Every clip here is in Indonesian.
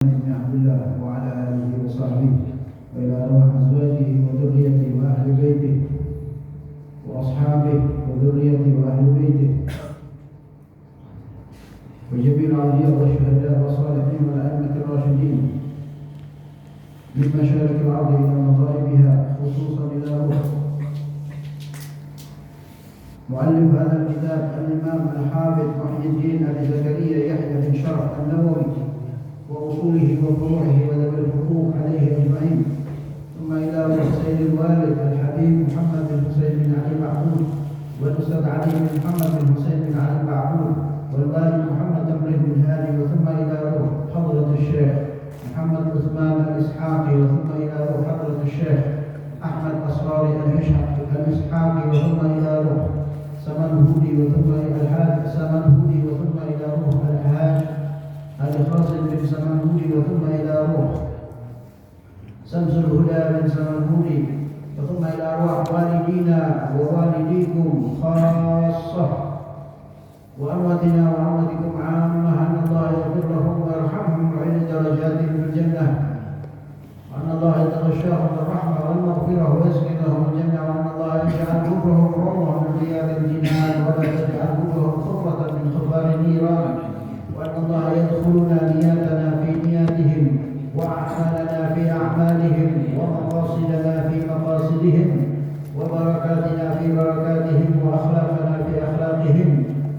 بن عبد الله وعلى آله وصحبه وإلى أرواح أزواجه وذريته وأهل بيته وأصحابه وذريته وأهل بيته وجميع الأولياء والشهداء والصالحين والأئمة الراشدين من مشارق الأرض إلى مغاربها خصوصا إلى روح مؤلف هذا الكتاب الإمام الحافظ محي الدين أبي زكريا يحيى بن شرف النووي وأصوله وفروعه وذوي الحقوق عليه أجمعين، ثم إلى حسين الوالد الحبيب محمد بن حسين بن علي معبود، والأستاذ علي بن محمد بن حسين بن علي معبود، والوالد محمد بن هادي، وثم إلى روح حضرة الشيخ محمد عثمان الإسحاقي، وثم إلى روح حضرة الشيخ أحمد أسراري الإسحاقي، وثم إلى روح سمنهودي، وثم إلى الحاج سمنهودي، وثم إلى روح الحاج الخاصم بن سمنهودي، وثم إلى روح شمس الهدى بن سمنهودي، وثم إلى أرواح والدينا ووالديكم خاصة وأمواتنا وأمواتكم عامة، أن الله يغفر لهم ويرحمهم ويعلي درجاتهم في الجنة، وأن الله يتغشاهم بالرحمة والمغفرة ويسكنهم الجنة، وأن الله يجعل كفرهم روضة من رياض الجنان ولا تجعل كفرهم خفرة من خفار النيران، وأن الله يدخلنا نياتنا في نياتهم وأعمالنا في أعمالهم ومقاصدنا في مقاصدهم وبركاتنا في بركاتهم وأخلاقنا في أخلاقهم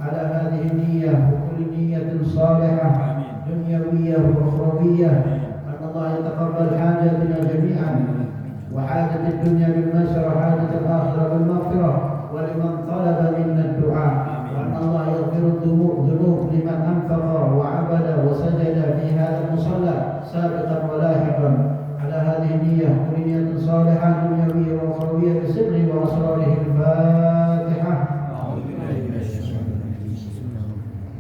على هذه النية، وكل نية صالحة دنيوية وأخروية، أن الله يتقبل حاجاتنا جميعا وحاجة الدنيا بالميسر وحاجة الآخرة بالمغفرة، ولمن طلب منا الدعاء، وأن الله يغفر الذنوب لمن أنفق وعبد وسجد في هذا المصلى سابقا ولاحقا على هذه النية، كل نية صالحة دنيوية وأخروية بسر وأسراره. الفاتحة.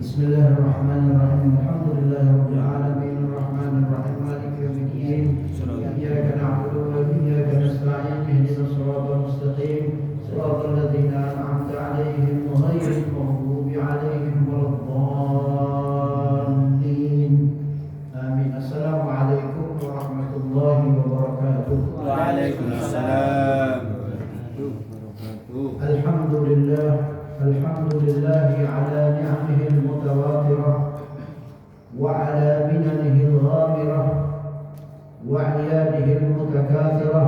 بسم الله الرحمن الرحيم. الحمد لله رب العالمين الرحمن الرحيم مالك يوم الدين، إياك نعبد وإياك نستعين، اهدنا الصراط المستقيم صراط الذين أنعمت عليهم غير المغضوب عليهم ولا الضالين آمين. السلام عليكم ورحمة الله وبركاته. وعليكم السلام. الحمد لله على نعمه المتواترة وعلى مننه الغامرة وعياده المتكاثرة.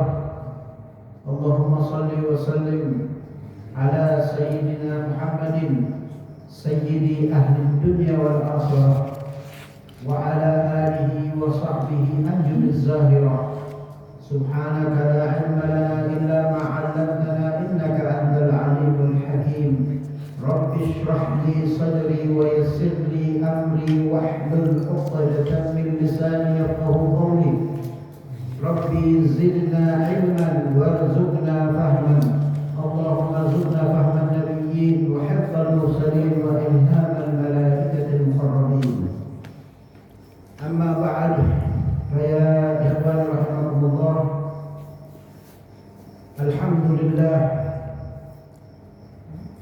اللهم صل وسلم على سيدنا محمد سيد أهل الدنيا والآخرة وعلى آله وصحبه أنجم الزاهرة. سبحانك لا علم لنا إلا ما علمتنا إنك أنت العليم الحكيم. رب اشرح لي صدري ويسر لي أمري واحلل عقدة من لساني يفقهوا قولي. ربي زدنا علما وارزقنا فهما. اللهم ارزقنا فهم النبيين وحفظ المرسلين وإلهام الملائكة المقربين. أما بعد، فيا إخوان رحمكم الله، alhamdulillah,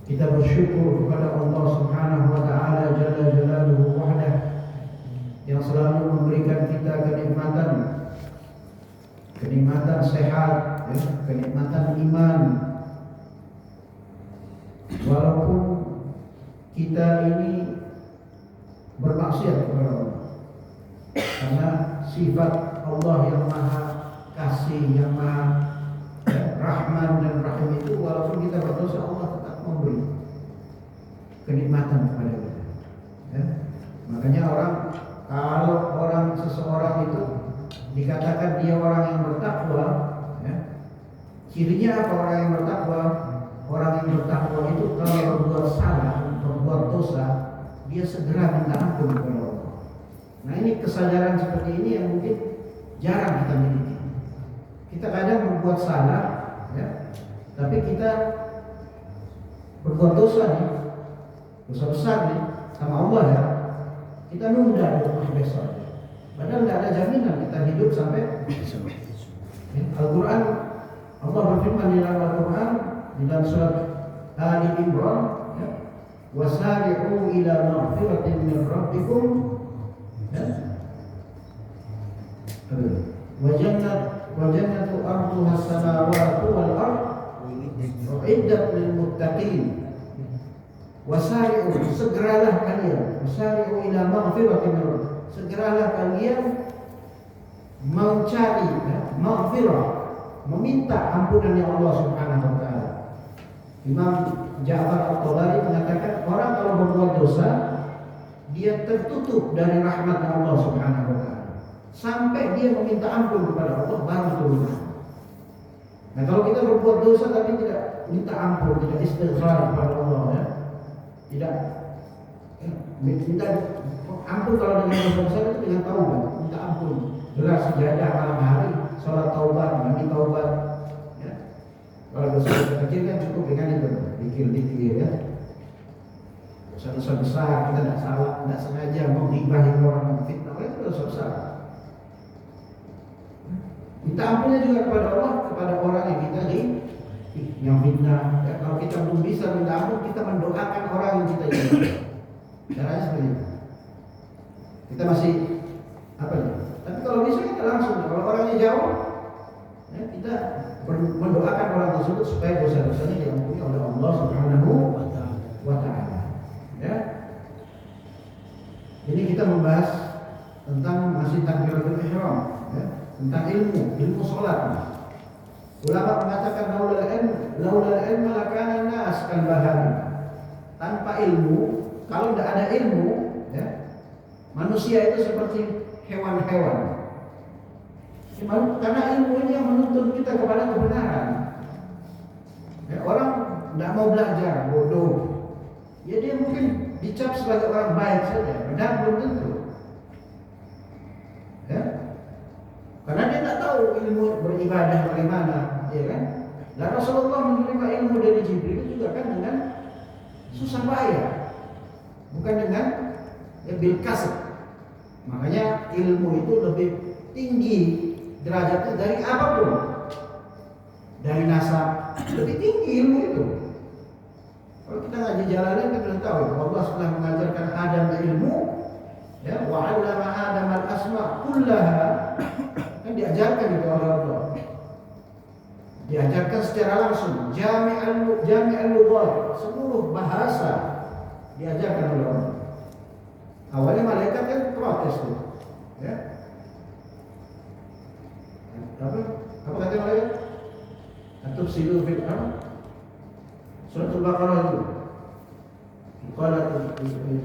kita bersyukur kepada Allah Subhanahu wa taala jalla jalaluhu wahdah yang selalu memberikan kita kenikmatan sehat, kenikmatan iman, walaupun kita ini bermaksiat kepada Allah, karena sifat Allah yang maha kasih, yang maha Rahman dan Rahim itu, walaupun kita berdosa, Allah tetap memberi kenikmatan kepada kita. Ya. Makanya kalau seseorang itu dikatakan dia orang yang bertakwa, ya, cirinya apa orang yang bertakwa? Orang yang bertakwa itu kalau berbuat salah, berbuat dosa, dia segera minta ampun kepada Allah. Nah, ini kesadaran seperti ini yang mungkin jarang kita miliki. Kita kadang berbuat salah, ya, tapi kita berbuat dosa nih, dosa besar nih sama Allah, ya, kita nunda untuk besok. Padahal nggak ada jaminan kita hidup sampai besok. Ya, Al-Quran, Allah berfirman di dalam Al-Quran di dalam surat Ali Imran, ya, wasari'u ila maghfiratin min rabbikum, ya, Wajannatu arduha as-samawati wal ard uiddat lil muttaqin. Wasari'u, segeralah kalian, wasari'u ila maghfiratin min rabbikum. Segeralah kalian mencari maghfirah, meminta ampunan yang Allah Subhanahu wa taala. Imam Ja'far At-Tabari mengatakan orang kalau berbuat dosa dia tertutup dari rahmat Allah Subhanahu wa taala sampai dia meminta ampun kepada Allah baru turun. Nah, kalau kita berbuat dosa tapi tidak minta ampun, tidak istighfar kepada Allah, ya, tidak minta ampun kalau dengan dosa itu dengan taubat, minta ampun, gelar sejadah malam hari, sholat taubat, mandi taubat, ya. Kalau dosa kecil kan cukup dengan itu, dikir-dikir, ya. Dosa-dosa besar kita tidak salah, tidak sengaja mau ngibahin orang, fitnah, itu dosa besar. Minta ampunnya juga kepada Allah, kepada orang yang kita yang fitnah. Ya, kalau kita belum bisa minta ampun, kita mendoakan orang yang kita inginkan. Caranya seperti itu. Kita masih apa nih? Tapi kalau bisa kita langsung. Kalau orangnya jauh, ya, kita mendoakan orang tersebut supaya dosa-dosanya diampuni oleh Allah Subhanahu wa taala. Ya. Ini kita membahas tentang masih takbiratul ihram, ya, tentang ilmu salat. Ulama mengatakan laulal ilm lakana nas kal bahari. Tanpa ilmu, kalau tidak ada ilmu, ya, manusia itu seperti hewan-hewan. Karena ilmu ini yang menuntun kita kepada kebenaran. Ya, orang tidak mau belajar, bodoh. Ya dia mungkin dicap sebagai orang baik saja, benar belum tentu. Ya. Karena dia tak tahu ilmu beribadah bagaimana, ya kan? Dan Rasulullah menerima ilmu dari Jibril juga kan dengan susah payah, bukan dengan bil kasb. Makanya ilmu itu lebih tinggi derajatnya dari apapun, dari nasab lebih tinggi ilmu itu. Kalau kita ngaji jalanan kita sudah tahu Allah setelah mengajarkan Adam ilmu, ya, wa 'allama Adam al-asma' kullaha, kan diajarkan itu oleh Allah. Diajarkan secara langsung, jami'al lughat, seluruh bahasa diajarkan oleh Allah. Awalnya malaikat kan protes tuh, ya. Apa kata malaikat? Atufsidu fil ardh. Surat Al-Baqarah itu. Qala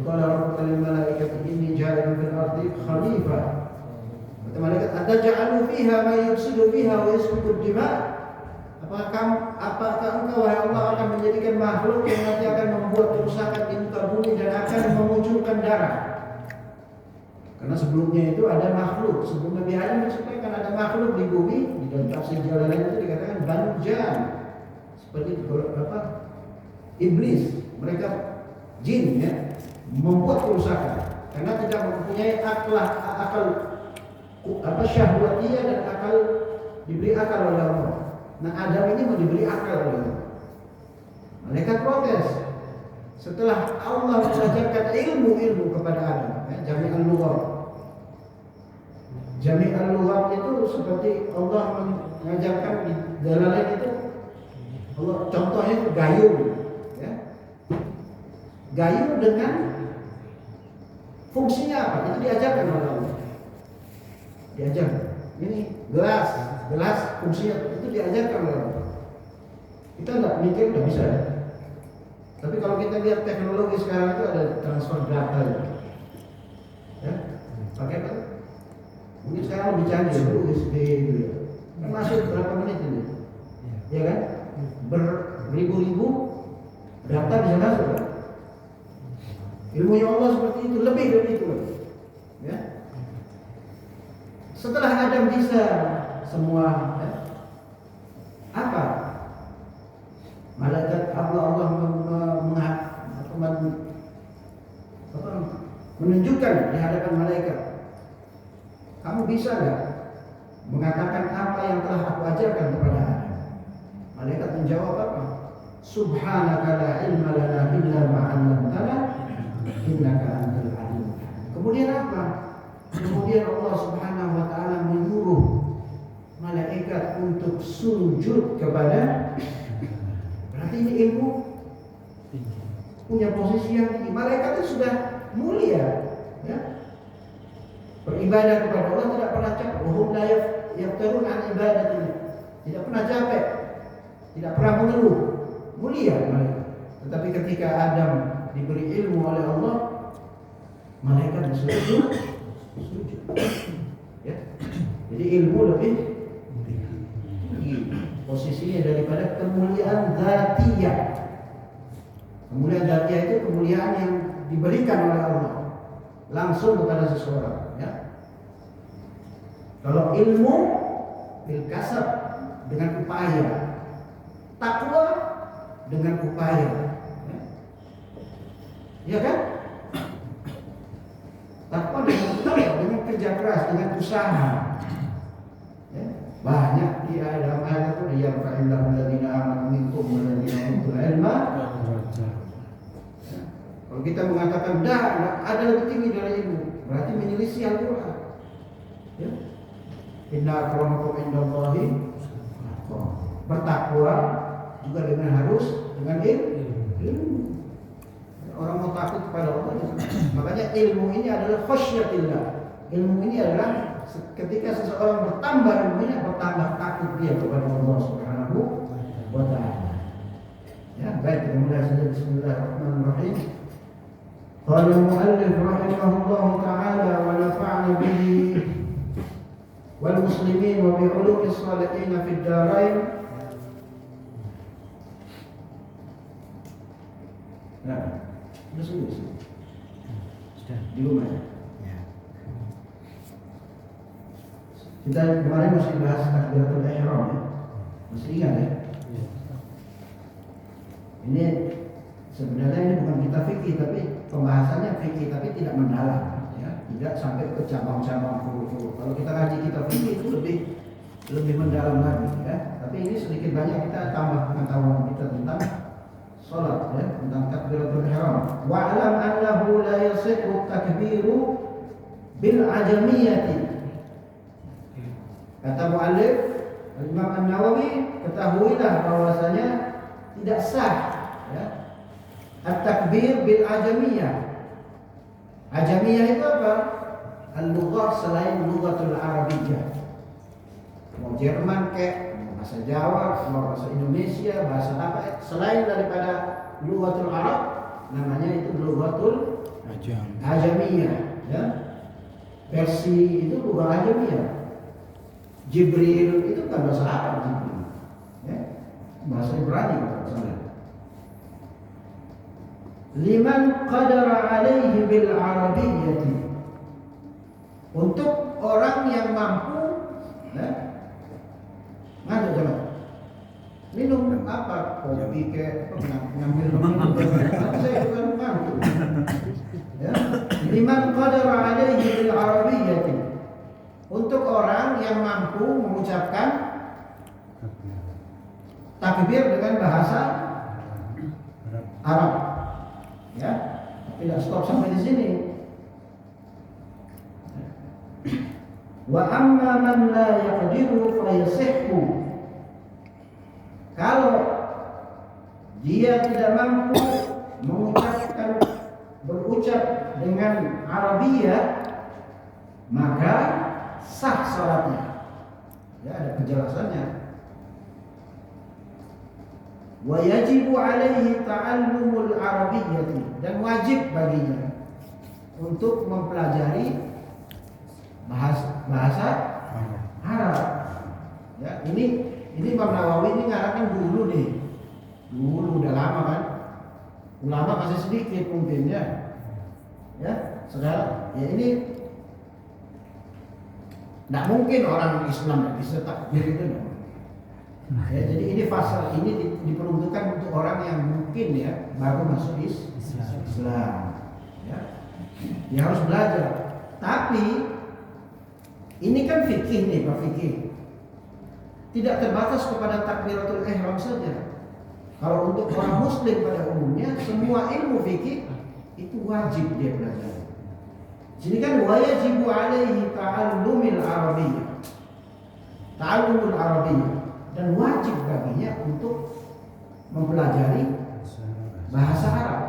rabbuka lil malaikati inni ja'ilun fil ardi khalifah. Kata malaikat, ataj'alu fiha ma yufsidu fiha wa yasfiku ad-dima'? Apakah engkau wahai Allah akan menjadikan makhluk yang nanti akan membuat kerusakan di muka bumi dan akan memunculkan darah? Karena sebelumnya itu ada makhluk, sebelum Nabi Adam diciptakan ada makhluk di bumi. Di dalam tafsir Jalalain itu dikatakan Banu Jan, seperti apa? Iblis, mereka jin, ya, membuat kerusakan karena tidak mempunyai akal syahwatiyah dan akal, diberi akal oleh Allah. Nah, Adam ini mau diberi akal oleh Allah. Mereka protes. Setelah Allah mengajarkan ilmu kepada Adam, ya, jami'al lughat. Jami'al lughat itu seperti Allah mengajarkan di Jalalain itu, Allah contohnya itu gayung, ya. Gayung dengan fungsinya apa? Itu diajarkan oleh Allah. Diajarkan. Ini gelas fungsinya itu diajarkan oleh Allah. Kita tidak mikir tidak bisa. Tapi kalau kita lihat teknologi sekarang itu ada transfer data, ya, pakai apa? Mungkin sekarang lebih canggih, USB gitu, ya. Kan masuk berapa menit ini, ya kan? Beribu-ribu data bisa masuk, kan? Ilmunya Allah seperti itu, lebih dari itu, ya. Setelah Adam bisa semua, ya, apa? Malaikat Allah menunjukkan di hadapan malaikat, kamu bisa nggak mengatakan apa yang telah aku ajarkan kepada Adam? Malaikat menjawab apa? Subhanaka la ilma lana illa ma 'allamtana innaka antal alim. Kemudian apa? Kemudian Allah Subhanahu wa taala menyuruh untuk sujud kepada, berarti ini ilmu punya posisi yang tinggi. Malaikat itu sudah mulia, ya. Beribadah kepada Allah tidak pernah capek. Wahum la yaftarun an ibadatillah. Tidak pernah capek, tidak pernah mengeluh. Mulia malaikat. Tetapi ketika Adam diberi ilmu oleh Allah, malaikat sujud. Ya. Jadi ilmu lebih tinggi posisinya daripada kemuliaan dzatiyah. Kemuliaan dzatiyah itu kemuliaan yang diberikan oleh Allah langsung kepada seseorang, ya. Kalau ilmu bil kasab, dengan upaya, takwa dengan upaya, ya, ya kan? Takwa dengan upaya, dengan kerja keras, dengan usaha, ya. Banyak di dalam ayat itu yang fa'illahu alladziina aamanu minkum walladziina utul ilma. Kalau kita mengatakan ada lebih tinggi dari ilmu, berarti menyelisih Al-Quran. Ya. Inna akramakum indallahi bertakwa juga dengan harus dengan ilmu. Orang mau takut kepada Allah. Makanya ilmu ini adalah khasyatillah. Ilmu ini adalah ketika seseorang bertambah ilmunya, bertambah takut dia kepada Allah Subhanahu wa ta'ala. Ya, baik, kita mulai saja. Bismillahirrahmanirrahim. قال المؤلف رحمه الله تعالى ونفعنا به والمسلمين وبعلوم الصالحين في الدارين. Nah, sudah di rumah ya. Kita kemarin masih bahas takbiratul ihram, ya. Masih ingat ya? Ini sebenarnya ini bukan kitab fikih, tapi pembahasannya fikih, tapi tidak mendalam, ya. Tidak sampai ke cabang-cabang furu-furu. Kalau kita ngaji kitab fikih itu lebih mendalam lagi, ya. Tapi ini sedikit banyak kita tambah pengetahuan kita tentang salat, ya, tentang takbiratul ihram. Wa'lam annahu la yasihhu takbiru bil ajamiyati. Kata muallif Imam An-Nawawi, ketahuilah bahwasanya tidak sah, ya, at-takbir bil ajamiyah. Ajamiyah itu apa? Al-lughah selain lughatul arabiyyah. Mau Jerman kayak, mau bahasa Jawa, mau bahasa Indonesia, bahasa apa, selain daripada lughatul Arab, namanya itu lughatul ajamiyah, ya. Versi itu lughah ajamiyah. Jibril itu kan bahasa Arab, Jibril, ya. Bahasa Ibrani misalnya. Liman qadara alaihi bil arabiyyati. Untuk orang yang mampu, ya. Mana jangan minum apa, kopi ke ngambil minum. Saya bukan mampu. Ya. Liman qadara alaihi bil arabiyyati. Untuk orang yang mampu mengucapkan takbir dengan bahasa Arab, ya, tidak stop sampai di sini. Wa amma man la yaqdiru fa yasihhu. Kalau dia tidak mampu berucap dengan Arabia, maka sah salatnya. Ya, ada penjelasannya. Wa yajibu alaihi ta'allumul arabiyyati, dan wajib baginya untuk mempelajari bahasa Arab. Ya, ini Imam Nawawi ini ngarangkan dulu nih. Dulu udah lama kan. Ulama masih sedikit mungkin, ya. Ya, sekarang ya ini tidak mungkin orang Islam tidak bisa takbir itu. Ya, jadi ini fasal ini diperuntukkan untuk orang yang mungkin, ya, baru masuk Islam. Ya. Dia harus belajar. Tapi ini kan fikih nih, Pak, fikih. Tidak terbatas kepada takbiratul ihram saja. Kalau untuk orang muslim pada umumnya, semua ilmu fikih itu wajib dia belajar. Jadi kan wajibu alaihi ta'allumil arabiyyah. Ta'allumul arabiyyah. dan wajib baginya untuk mempelajari bahasa Arab.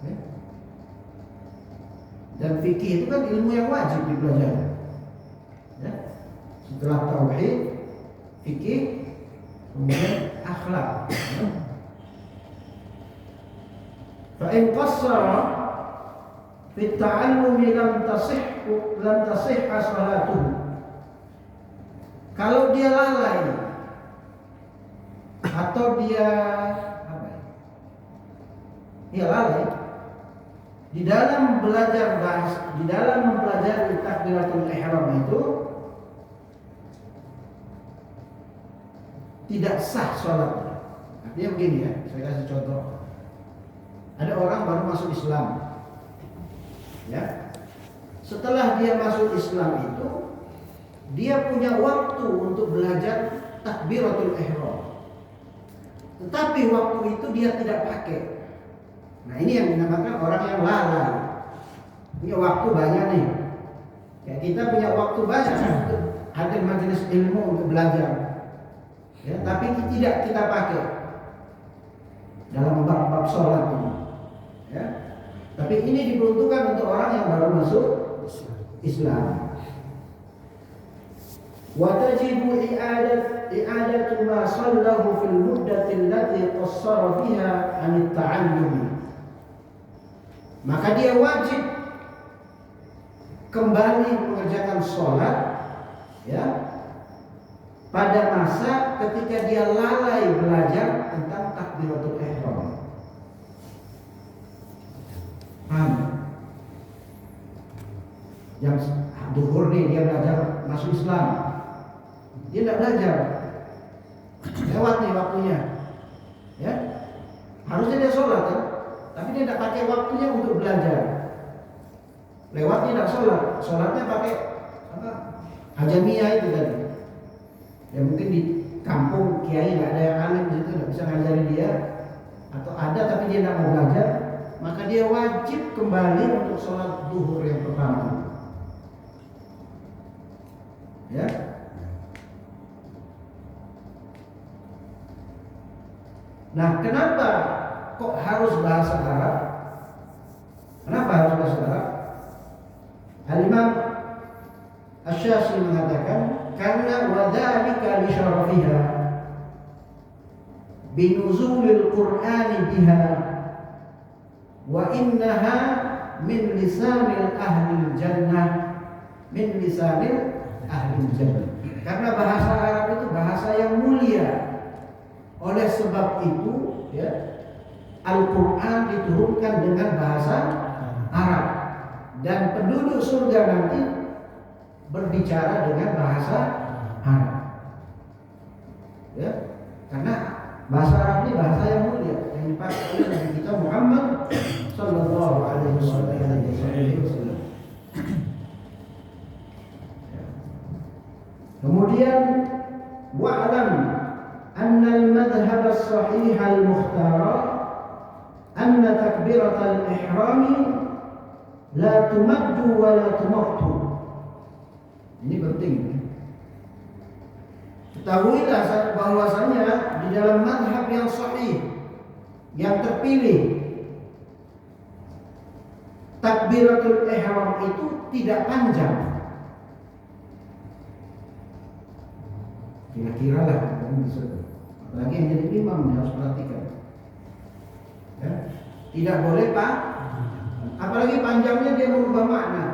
Ya. Dan fikih itu kan ilmu yang wajib dipelajari. Ya. Setelah tauhid, fikih, kemudian akhlak. Ya. Fa in qassara fi ta'allumi lam tasihha salatuhu. Kalau dia lalai atau dia lalai di dalam belajar bahasa, di dalam mempelajari takbiratul ihram itu tidak sah sholatnya. Artinya begini ya, saya kasih contoh. Ada orang baru masuk Islam, ya. Setelah dia masuk Islam itu, dia punya waktu untuk belajar takbiratul ihram. Tetapi waktu itu dia tidak pakai. Nah, ini yang dinamakan orang yang lalai. Punya waktu banyak nih. Ya, kita punya waktu banyak untuk hadir majelis ilmu untuk belajar. Ya, tapi tidak kita pakai dalam bab-bab sholat ini. Ya. Tapi ini diperuntukkan untuk orang yang baru masuk Islam. وتجب إعادة ما صله في المدة التي قصر فيها عن التعلم. Maka dia wajib kembali mengerjakan sholat, ya, pada masa ketika dia lalai belajar tentang takbiratul ihram. Paham? Yang duhur nih dia belajar masuk Islam. Dia tidak belajar, lewat nih waktunya, ya. Harusnya dia sholat kan, tapi dia tidak pakai waktunya untuk belajar. Lewat dia tidak sholat, sholatnya pakai apa? Hajamiyah itu tadi. Ya mungkin di kampung kiai nggak ada yang alim di situ, nggak bisa ngajari dia, atau ada tapi dia tidak mau belajar, maka dia wajib kembali untuk sholat duhur yang pertama. Ya. Nah, kenapa kok harus bahasa Arab? Kenapa harus bahasa Arab? Al-Imam Asy-Syafi'i mengatakan karena wadzalika li syarafiha binuzulil Qur'ani biha wa innaha min lisanil ahlil jannah, min lisanil ahlil jannah. Karena bahasa Arab itu bahasa yang mulia. Oleh sebab itu, ya, Al-Quran diturunkan dengan bahasa Arab, dan penduduk surga nanti berbicara dengan bahasa Arab. Ya, karena bahasa Arab ini bahasa yang mulia yang dipakai oleh Nabi kita Muhammad Sallallahu Alaihi Wasallam. Kemudian wa'lam أن المذهب الصحيح المختار أن تكبيرة الإحرام لا تمد ولا تمط. Ini penting. Ketahuilah bahwasanya di dalam mazhab yang sahih, yang terpilih, takbiratul ihram itu tidak panjang. Kira-kira lah, apalagi yang jadi imam harus perhatikan. Ya. Tidak boleh pak, apalagi panjangnya dia merubah makna.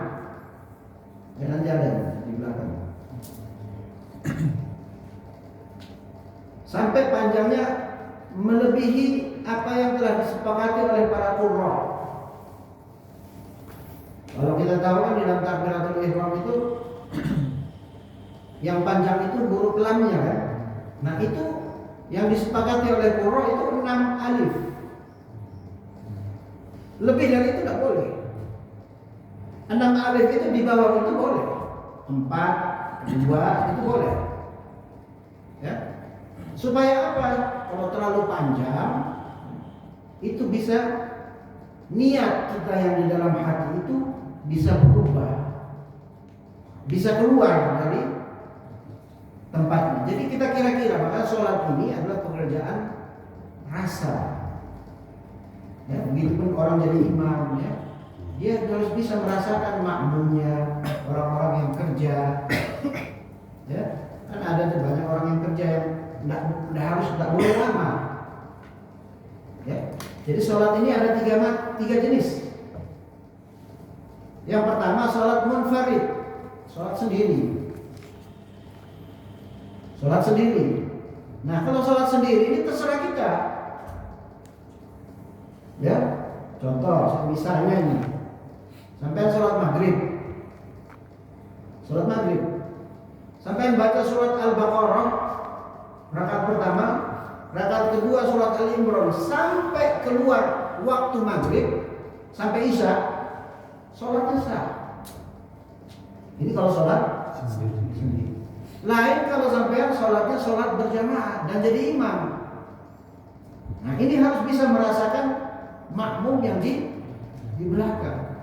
Ya, nanti ada di belakang. Sampai panjangnya melebihi apa yang telah disepakati oleh para qurra. Kalau kita tahu kan di dalam takbiratul ihram itu yang panjang itu huruf lamnya kan. Nah itu yang disepakati oleh qurra itu 6 alif. Lebih dari itu tidak boleh. 6 alif itu di bawah itu boleh. 4, 2 itu boleh. Ya. Supaya apa? Kalau terlalu panjang itu bisa niat kita yang di dalam hati itu bisa berubah. Bisa keluar dari tempatnya. Jadi kita kira-kira, maka orang jadi imam ya, dia harus bisa merasakan makmumnya, orang-orang yang kerja ya. Kan ada tuh banyak orang yang kerja yang nggak boleh lama ya. Jadi sholat ini ada tiga jenis. Yang pertama sholat munfarid, sholat sendiri. Sholat sendiri. Nah, kalau sholat sendiri ini terserah kita. Ya, contoh misalnya ini, sampai sholat maghrib, sampai baca surat Al-Baqarah rakaat pertama, rakaat kedua surat Al-Imran sampai keluar waktu maghrib sampai isya, sholatnya sah. Ini kalau sholat sendiri. Lain kalau sampai sholatnya sholat berjamaah dan jadi imam. Nah, ini harus bisa merasakan makmum yang di belakang.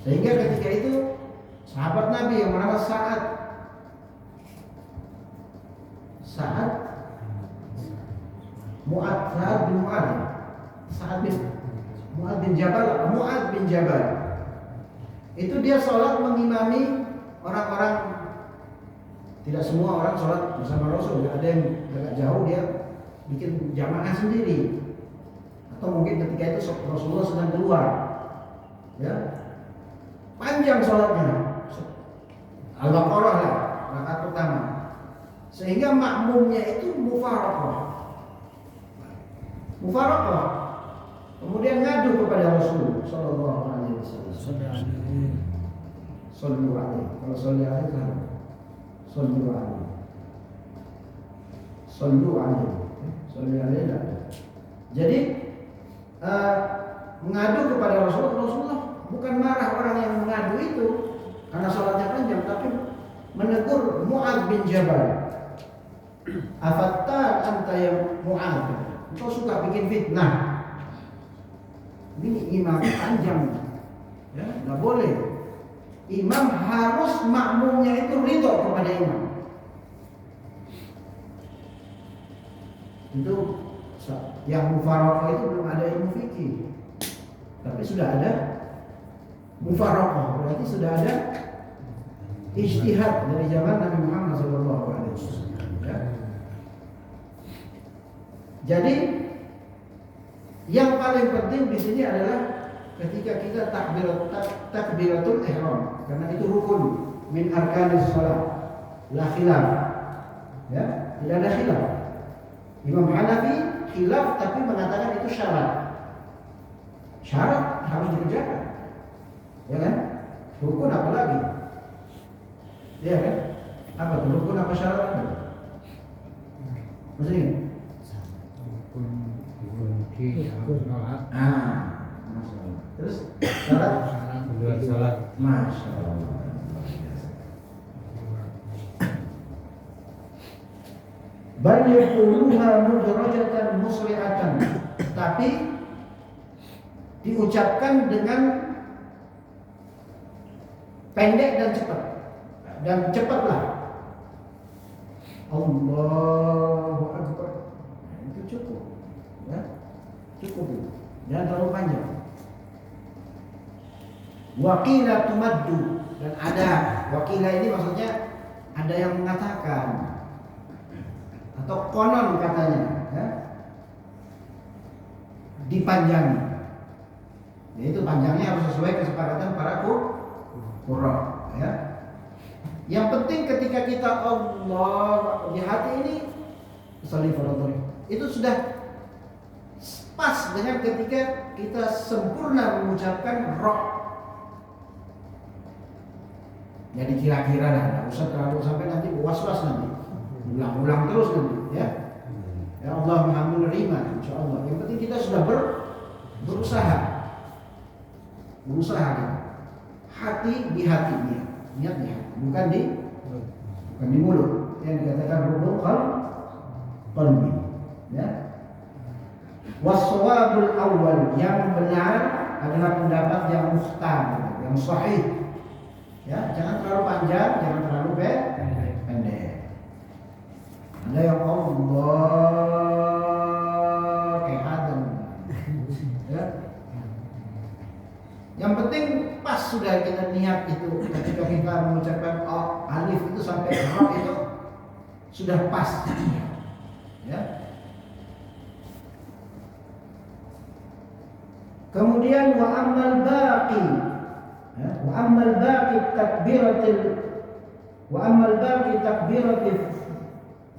Sehingga ketika itu sahabat Nabi yang bernama Sa'ad bin Jabal itu dia sholat mengimami orang-orang. Tidak semua orang sholat bersama Rasul, ada yang agak jauh dia bikin jamaah sendiri, atau mungkin ketika itu Rasulullah sedang keluar ya, panjang sholatnya Al-Baqarah ya, rakaat pertama, sehingga makmumnya itu mufaraqah, kemudian ngadu kepada Rasul sallallahu alaihi wasallam. Sallu alaihi. Kalau sallu alaihi kan sallu alaihi. Jadi mengadu kepada Rasulullah bukan marah orang yang mengadu itu karena sholatnya panjang, tapi menegur Mu'adz bin Jabal. Afattar anta ya Mu'adz, engkau suka bikin fitnah. Ini imam panjang ya, nggak boleh. Imam harus makmumnya itu ridho kepada imam. Itu yang mufaraqah itu belum ada ilmu fikih, tapi sudah ada mufaraqah, berarti sudah ada ijtihad dari zaman Nabi Muhammad SAW. Ya. Jadi yang paling penting di sini adalah ketika kita takbiratul ihram, karena itu rukun min arkanis shalah, la khilaf. Ya, tidak ada khilaf. Imam Hanafi khilaf tapi mengatakan itu syarat. Syarat harus dikerjakan. Ya kan? Rukun apa lagi? Ya kan? Apa tuh rukun apa syarat? Maksudnya? Terus syarat? Masya Allah. Bal yaquluha mudrajatan musri'atan, tapi diucapkan dengan pendek dan cepat. Dan cepatlah. Allahu Akbar. Itu cukup. Ya. Cukup. Jangan terlalu panjang. Waqila tumaddu, dan ada waqila ini maksudnya ada yang mengatakan atau konon katanya ya, dipanjangi. Yaitu panjangnya harus sesuai kesepakatan para qurra ya. Yang penting ketika kita Allah di hati ini itu sudah pas dengan ketika kita sempurna mengucapkan roh. Jadi kira-kira lah, tidak usah terlalu sampai nanti was-was nanti, ulang-ulang terus nanti, ya. Ya Allah Maha menerima, insya Allah. Yang penting kita sudah berusaha kan. Hati di hatinya, niatnya, bukan di mulut. Yang dikatakan rukun qalbi, ya. Was-shawabul awwal, yang benar adalah pendapat yang mukhtar, yang sahih. Ya, jangan terlalu panjang, jangan terlalu pendek. Ada yang Allah kayak Adam, ya, ada niat itu ketika kita mengucapkan alif itu sampai ra itu sudah pas. Ya. Kemudian wa ammal baqi, ya, wa ammal baqi takbiratil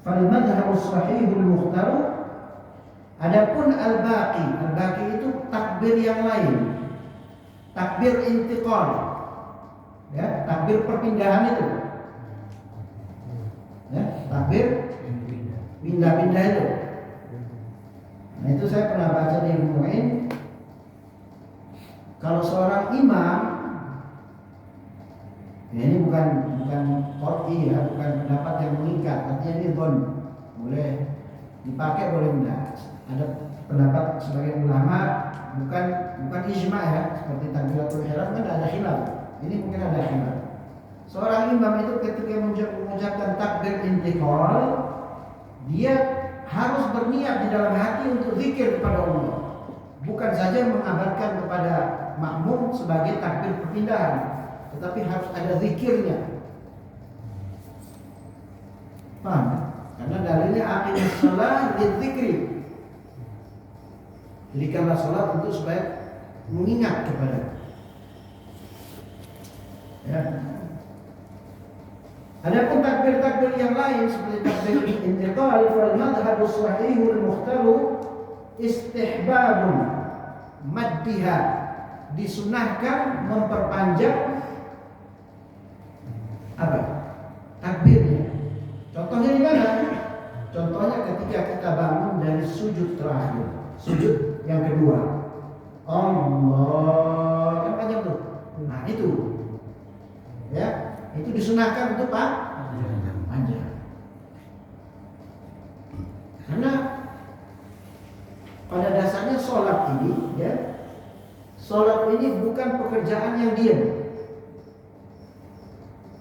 fal madhhabu sahihul mukhtar. Adapun al-baqi itu takbir yang lain, takbir intiqal, ya, takbir perpindahan itu, ya, takbir pindah-pindah itu. Nah itu saya pernah baca di Mu'in. Kalau seorang imam, ya ini bukan qat'i ya, bukan pendapat yang mengikat, artinya ini dhon, boleh dipakai boleh enggak. Ada pendapat sebagian ulama bukan ijma ya, seperti takbiratul ihram kan ada khilaf. Ini mungkin ada khilaf. Seorang imam itu ketika mengucapkan takbir intiqal, dia harus berniat di dalam hati untuk zikir kepada Allah. Bukan saja mengabarkan kepada makmum sebagai takbir perpindahan, tetapi harus ada zikirnya. Paham? Karena dalilnya aqimus shalah lidzikri. Dirikanlah salat untuk supaya mengingat kepada. Ya. Adapun takbir-takbir yang lain seperti takbir intiqal fal madhhabu sahihul mukhtar istihbabun maddiha, disunahkan memperpanjang apa? Takbirnya. Contohnya di mana? Contohnya ketika kita bangun dari sujud terakhir, sujud yang kedua, Allah kan panjang tuh. Nah itu, ya, itu disunahkan untuk panjang. Karena pada dasarnya sholat ini, ya, sholat ini bukan pekerjaan yang diam.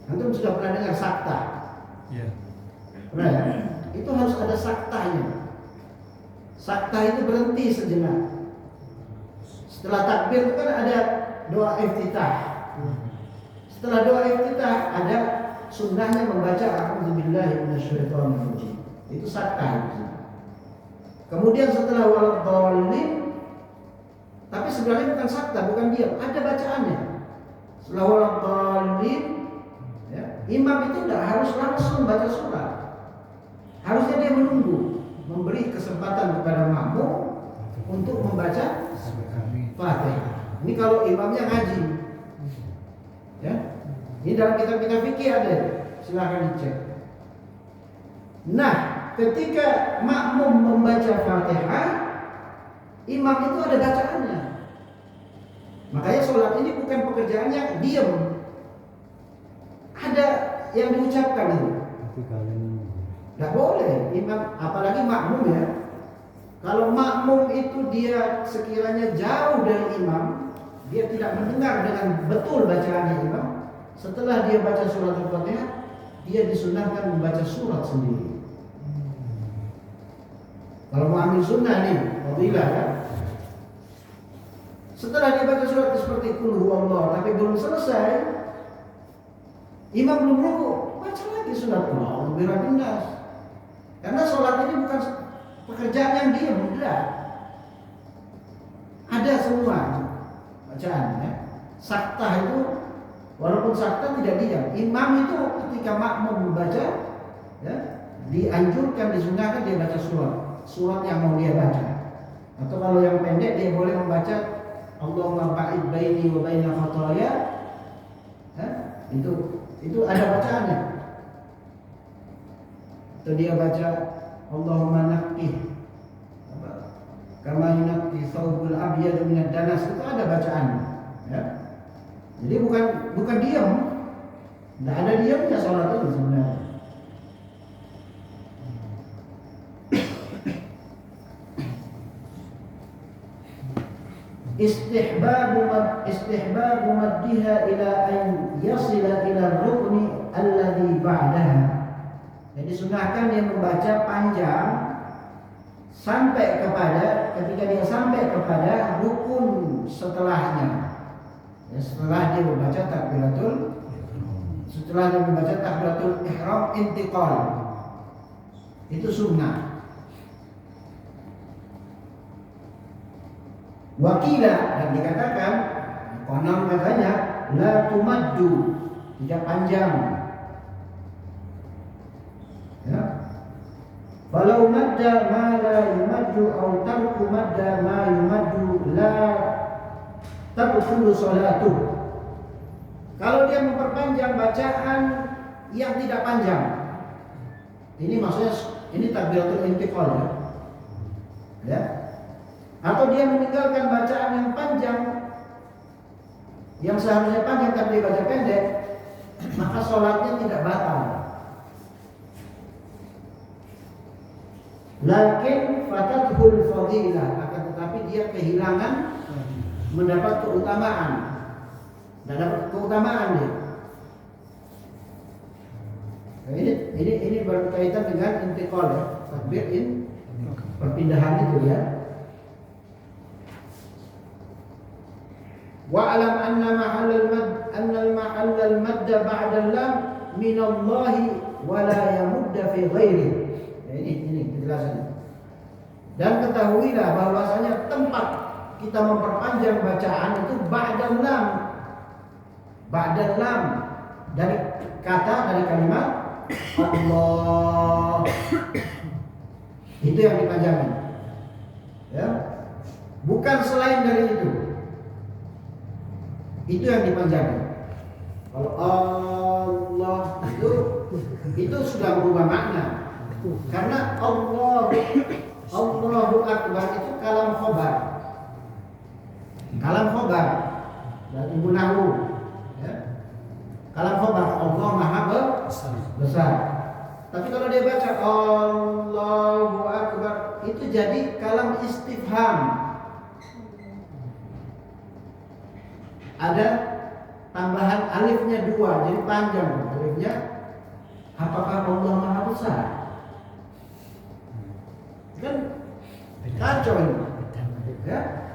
Antum sudah pernah dengar sakta? Ya. Pernah ya? Itu harus ada saktanya. Sakta itu berhenti sejenak. Setelah takbir itu kan ada doa iftitah. Setelah doa iftitah ada sunnahnya membaca a'udzubillahi minasyaitonirrajim. Itu sakta itu. Kemudian setelah waladhdallin, tapi sebenarnya bukan sakta, bukan diam, ada bacaannya. Setelah waladhdallin, ya, imam itu tidak harus langsung baca surah. Harusnya dia menunggu, memberi kesempatan kepada makmum untuk membaca Fatihah. Ini kalau imamnya ngaji, ya. Ini dalam kitab-kitab fikih ada, silahkan dicek. Nah, ketika makmum membaca Fatihah, imam itu ada bacaannya. Makanya sholat ini bukan pekerjaan yang diam. Ada yang diucapkan itu. Tidak boleh imam, apalagi makmum ya. Kalau makmum itu dia sekiranya jauh dari imam, dia tidak mendengar dengan betul bacaannya imam. Setelah dia baca surat Al-Fatihah, dia disunahkan membaca surat sendiri. Kalau mau ambil sunnah nih, fadilah kan. Setelah dia baca surat seperti Qul huwallah, tapi belum selesai, imam belum rukuk, baca lagi surat Allah Rabbin Nas. Karena sholat ini bukan pekerjaan yang diam, tidak. Ada semua bacaan ya. Sakta itu walaupun sakta tidak diam. Imam itu ketika makmum membaca, ya, dianjurkan, disunahkan dia baca surat yang mau dia baca. Atau kalau yang pendek dia boleh membaca Allahumma ba'id baini wa baina khataaya. Ya, itu ada bacaannya. Atau dia baca Allahumma naqqih kama yunaqqi thawbul abyad minad danas, itu ada bacaannya, ya. Jadi bukan diam. Tidak ada diamnya sholat itu sebenarnya. Istihbabu maddiha ila an yasila ila rukni alladhi ba'daha. Jadi sunahkan dia membaca panjang sampai kepada, ketika dia sampai kepada rukun setelahnya. Ya, setelah dia membaca takbiratul ihram intiqal. Itu sunnah. Wakila, dan dikatakan konon katanya la tumaddu, tidak panjang. Ya. Walau madda ma la yumaddu atau tarku madda ma yumaddu la tabtulu sholatuh. Kalau dia memperpanjang bacaan yang tidak panjang, ini maksudnya ini takbiratul intiqal ya. Ya. Atau dia meninggalkan bacaan yang panjang, yang seharusnya panjang tapi dia baca pendek, maka sholatnya tidak batal. Lakin fatathul fadilah, akan tetapi dia kehilangan mendapat keutamaan. Dan dapat keutamaan dia. Nah, ini berkaitan dengan intiqal ya, takbir perpindahan itu ya. Wa alam anna mahallal madda ba'da lam min Allah wa la yamudda fi ghairi. Ya, ini penjelasannya. Dan ketahuilah bahwasanya tempat kita memperpanjang bacaan itu ba'da lam dari kalimat Allah. Itu yang dipanjangkan. Ya. Bukan selain dari itu. Itu yang dipanjangkan. Kalau Allah itu sudah berubah makna. Karena Allahu Akbar itu kalam khobar. Kalam khobar dan ilmu nahwu. Ya. Kalam khobar, Allah Maha besar. Tapi kalau dia baca Allahu Akbar, itu jadi kalam istifham. Ada tambahan alifnya 2, jadi panjang alifnya. Apakah Allah Maha besar? Kan kacau ini. Ya.